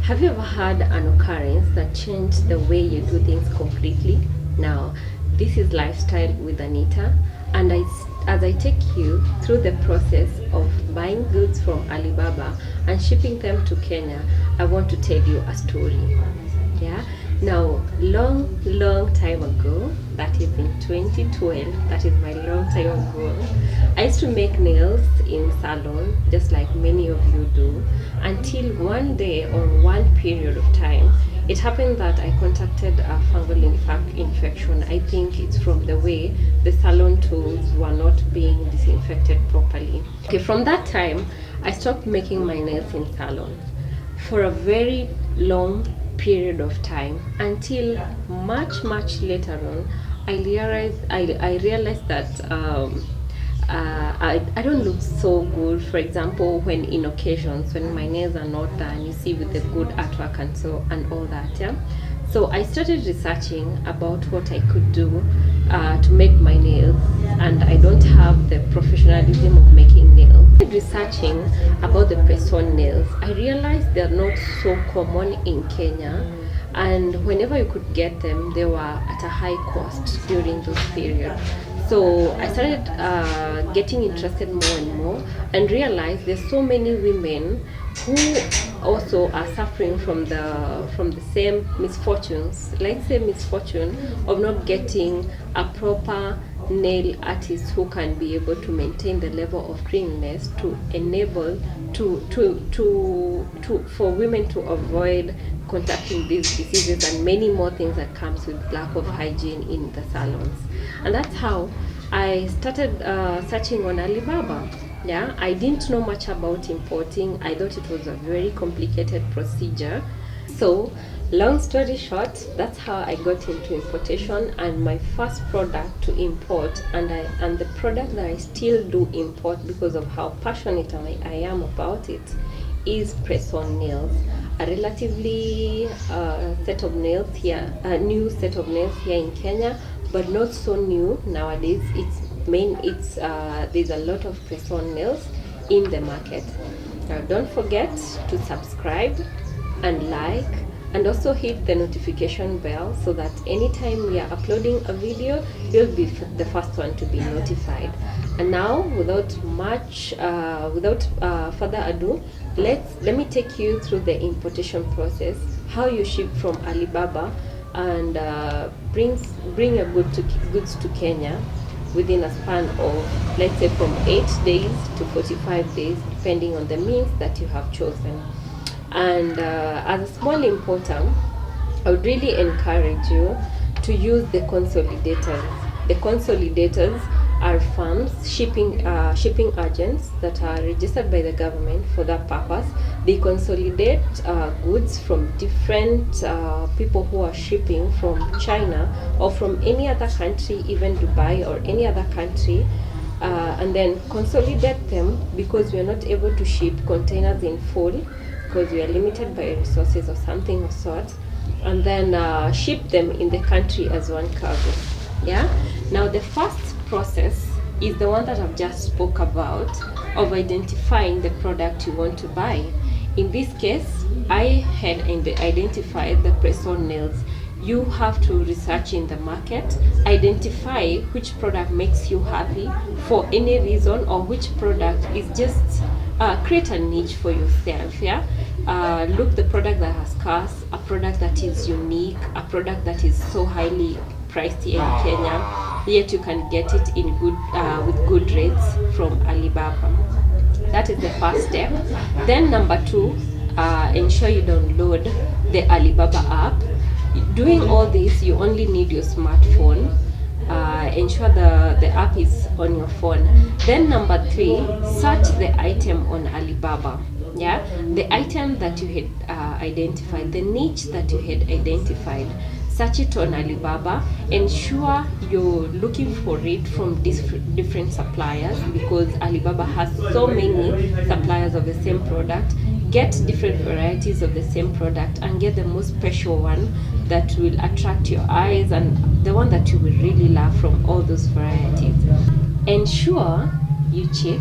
Have you ever had an occurrence that changed the way you do things completely? Now, this is Lifestyle with Anita, and as I take you through the process of buying goods from Alibaba and shipping them to Kenya, I want to tell you a story. Yeah. Now, long time ago, that is in 2012, that is my long time ago, I used to make nails in salon, just like many of you do, until one day or one period of time, it happened that I contacted a fungal infection. I think it's from the way the salon tools were not being disinfected properly. Okay, from that time, I stopped making my nails in salon for a very long period of time until much later on. I realized that I don't look so good. For example, when in occasions when my nails are not done, you see, with the good artwork and all that. Yeah. So I started researching about what I could do to make my nails, and I don't have the professionalism of making nails. Researching about the press-on nails, I realized they're not so common in Kenya, and whenever you could get them, they were at a high cost during those periods. So I started getting interested more and more, and realized there's so many women who also are suffering from the same misfortunes. Let's say misfortune of not getting a proper nail artist who can be able to maintain the level of cleanliness to enable for women to avoid contracting these diseases and many more things that comes with lack of hygiene in the salons. And that's how I started searching on Alibaba. Yeah, I didn't know much about importing. I thought it was a very complicated procedure. So, long story short, that's how I got into importation, and my first product to import, and the product that I still do import because of how passionate I am about it, is press-on nails. A relatively set of nails here, a new set of nails here in Kenya, but not so new nowadays. There's a lot of press-on nails in the market. Now, don't forget to subscribe and like, and also hit the notification bell so that anytime we are uploading a video, you'll be the first one to be notified. And now, without further ado, let me take you through the importation process, how you ship from Alibaba and bring your goods to Kenya within a span of, let's say, from 8 days to 45 days, depending on the means that you have chosen. And as a small importer, I would really encourage you to use the consolidators. The consolidators are firms, shipping agents that are registered by the government for that purpose. They consolidate goods from different people who are shipping from China or from any other country, even Dubai or any other country, and then consolidate them, because we are not able to ship containers in full because we are limited by resources or something of sort, and then ship them in the country as one cargo. Yeah. Now, the first process is the one that I've just spoke about, of identifying the product you want to buy. In this case, I had identified the press-on nails. You have to research in the market, identify which product makes you happy for any reason, or which product is just create a niche for yourself. Yeah. Look the product that has cost, a product that is unique, a product that is so highly priced here in Kenya, yet you can get it in with good rates from Alibaba. That is the first step. Then number 2, ensure you download the Alibaba app. Doing all this, you only need your smartphone. Ensure the app is on your phone. Then number 3, search the item on Alibaba. Yeah, the item that you had identified, the niche that you had identified, search it on Alibaba. Ensure you're looking for it from different suppliers, because Alibaba has so many suppliers of the same product. Get different varieties of the same product and get the most special one that will attract your eyes and the one that you will really love from all those varieties. Ensure you check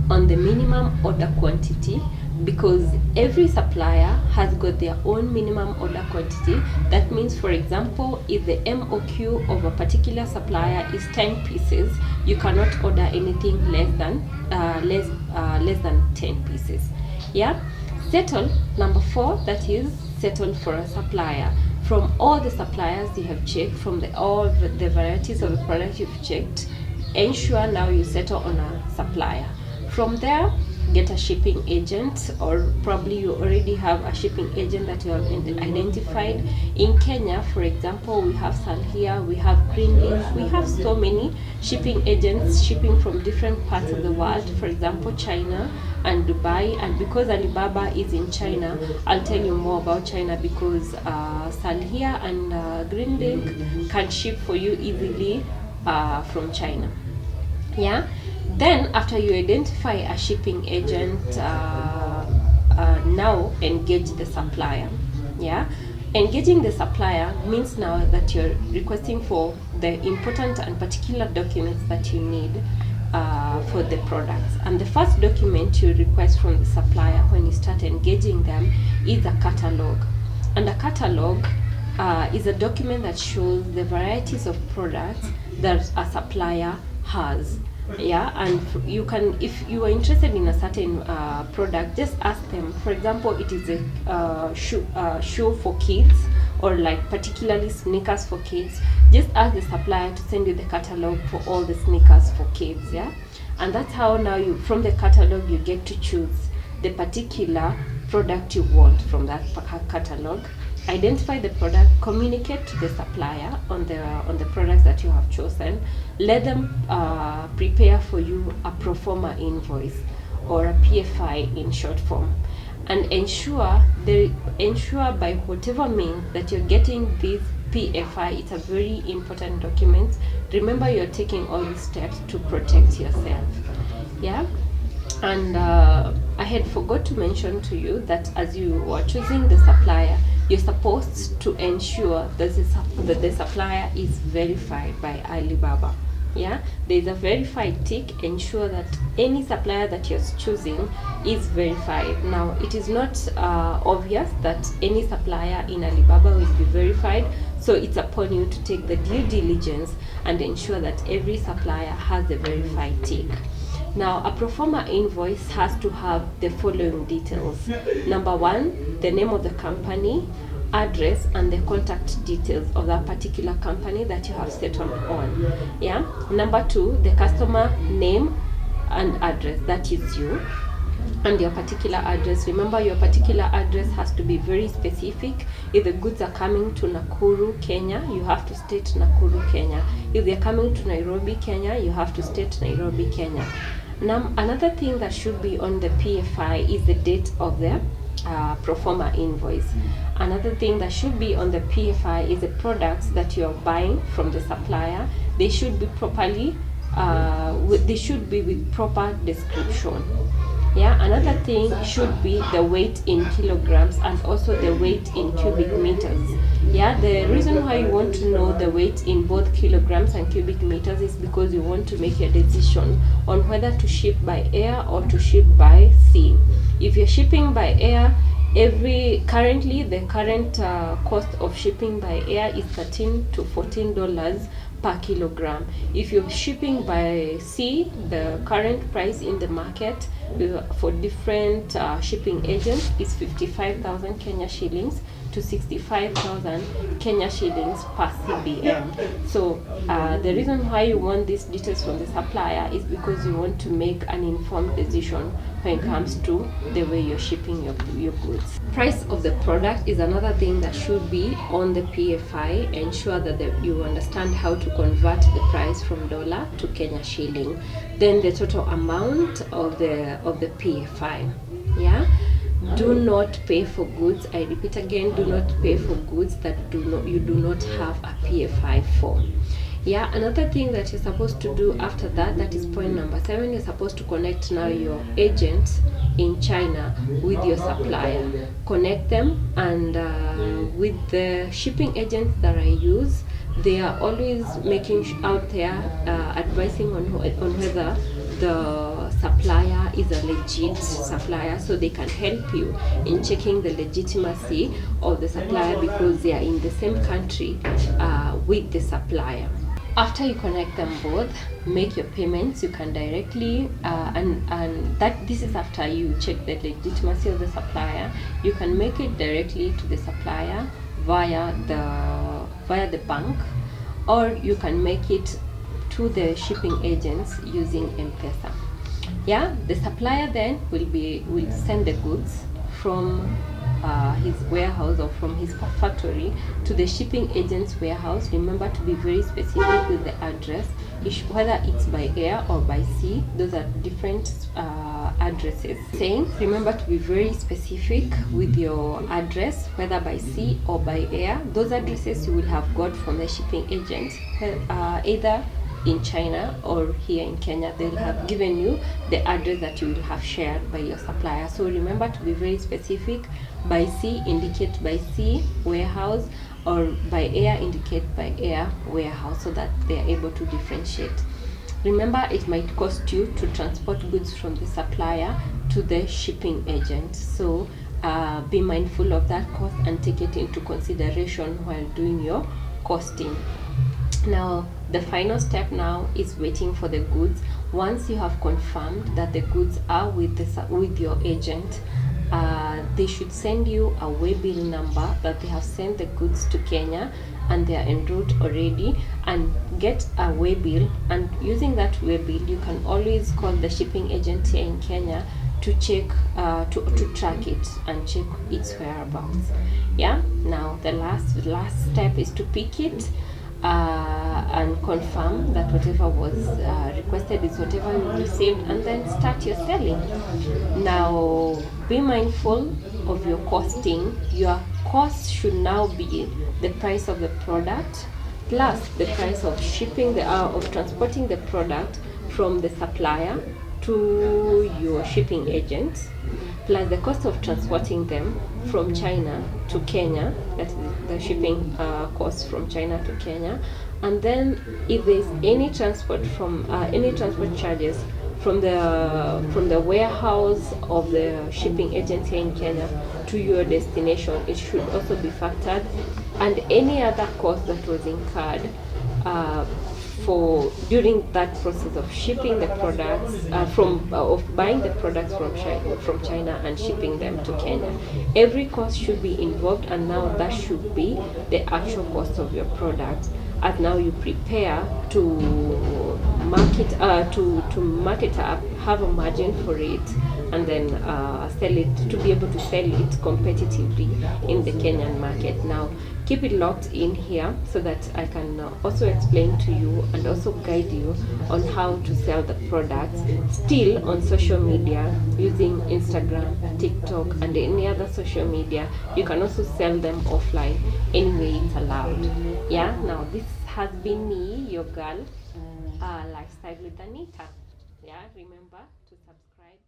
on the minimum order quantity, because every supplier has got their own minimum order quantity. That means, for example, if the MOQ of a particular supplier is 10 pieces, you cannot order anything less than 10 pieces. Yeah. Settle, number 4, that is settle for a supplier. From all the suppliers you have checked, from all the varieties of the product you've checked, ensure now you settle on a supplier. From there, get a shipping agent, or probably you already have a shipping agent that you have identified. In Kenya, for example, we have Salhia, we have Greenleaf, we have so many shipping agents shipping from different parts of the world, for example, China and Dubai. And because Alibaba is in China, I'll tell you more about China, because Salhia and Greenleaf can ship for you easily from China. Yeah. Then after you identify a shipping agent, now engage the supplier. Yeah, engaging the supplier means now that you're requesting for the important and particular documents that you need for the products. And the first document you request from the supplier when you start engaging them is a catalog. And a catalog is a document that shows the varieties of products that a supplier has. Yeah, and you can, if you are interested in a certain product, just ask them. For example, it is a shoe for kids, or like particularly sneakers for kids. Just ask the supplier to send you the catalog for all the sneakers for kids. Yeah, and that's how now you, from the catalog, you get to choose the particular product you want from that catalog. Identify the product, communicate to the supplier on the products that you have chosen. Let them prepare for you a pro forma invoice, or a PFI in short form, and ensure by whatever means that you're getting this PFI. It's a very important document. Remember, you're taking all these steps to protect yourself. Yeah. And I had forgot to mention to you that as you are choosing the supplier, you're supposed to ensure that the supplier is verified by Alibaba. Yeah, there's a verified tick. Ensure that any supplier that you're choosing is verified. Now, it is not obvious that any supplier in Alibaba will be verified, so it's upon you to take the due diligence and ensure that every supplier has a verified tick. Now, a pro forma invoice has to have the following details. Number 1, the name of the company, address, and the contact details of that particular company that you have settled on. Yeah. Number 2, the customer name and address, that is you, and your particular address. Remember, your particular address has to be very specific. If the goods are coming to Nakuru, Kenya, you have to state Nakuru, Kenya. If they're coming to Nairobi, Kenya, you have to state Nairobi, Kenya. Now, another thing that should be on the PFI is the date of the pro forma invoice. Another thing that should be on the PFI is the products that you are buying from the supplier. They should be properly, they should be with proper description. Yeah, another thing should be the weight in kilograms and also the weight in cubic meters. Yeah, the reason why you want to know the weight in both kilograms and cubic meters is because you want to make a decision on whether to ship by air or to ship by sea. If you're shipping by air, currently the current cost of shipping by air is $13 to $14 per kilogram. If you're shipping by sea, the current price in the market for different shipping agents is 55,000 Kenya shillings to 65,000 Kenya shillings per CBM. So the reason why you want these details from the supplier is because you want to make an informed decision when it comes to the way you're shipping your goods. Price of the product is another thing that should be on the PFI. Ensure that you understand how to convert the price from dollar to Kenya shilling. Then the total amount of the PFI. Yeah. Do not pay for goods. I repeat again, do not pay for goods that you do not have a PFI for. Yeah, another thing that you're supposed to do after that is point number 7. You're supposed to connect now your agent in China with your supplier. Connect them, and with the shipping agents that I use, they are always making out there advising on whether the supplier supplier is a legit supplier, so they can help you in checking the legitimacy of the supplier because they are in the same country with the supplier. After you connect them both, make your payments. You can directly and that this is after you check the legitimacy of the supplier. You can make it directly to the supplier via the bank, or you can make it to the shipping agents using M-Pesa. Yeah, the supplier then will send the goods from his warehouse or from his factory to the shipping agent's warehouse. Remember to be very specific with the address, whether it's by air or by sea. Those are different addresses. Remember to be very specific with your address, whether by sea or by air. Those addresses you will have got from the shipping agent, either in China or here in Kenya. They'll have given you the address that you will have shared by your supplier. So remember to be very specific. By sea, indicate by sea warehouse, or by air, indicate by air warehouse, so that they are able to differentiate. Remember, it might cost you to transport goods from the supplier to the shipping agent. So be mindful of that cost and take it into consideration while doing your costing. Now, the final step now is waiting for the goods. Once you have confirmed that the goods are with your agent, they should send you a waybill number that they have sent the goods to Kenya and they are en route already, and get a waybill. And using that waybill, you can always call the shipping agent here in Kenya to check to track it and check its whereabouts. Yeah. Now the last step is to pick it and confirm that whatever was requested is whatever you received, and then start your selling. Now be mindful of your costing. Your cost should now be the price of the product plus the price of shipping of transporting the product from the supplier to your shipping agent, plus the cost of transporting them from China to Kenya, that is the shipping cost from China to Kenya. And then if there's any transport charges from the warehouse of the shipping agency in Kenya to your destination, it should also be factored, and any other cost that was incurred during that process of shipping the products of buying the products from China and shipping them to Kenya. Every cost should be involved, and now that should be the actual cost of your product. As now you prepare to mark it up, have a margin for it, and then sell it, to be able to sell it competitively in the Kenyan market. Now keep it locked in here so that I can also explain to you and also guide you on how to sell the products still on social media using Instagram, TikTok, and any other social media. You can also sell them offline anyway it's allowed. Yeah. Now this has been me, your girl, Lifestyle with Anita. Yeah, remember to subscribe.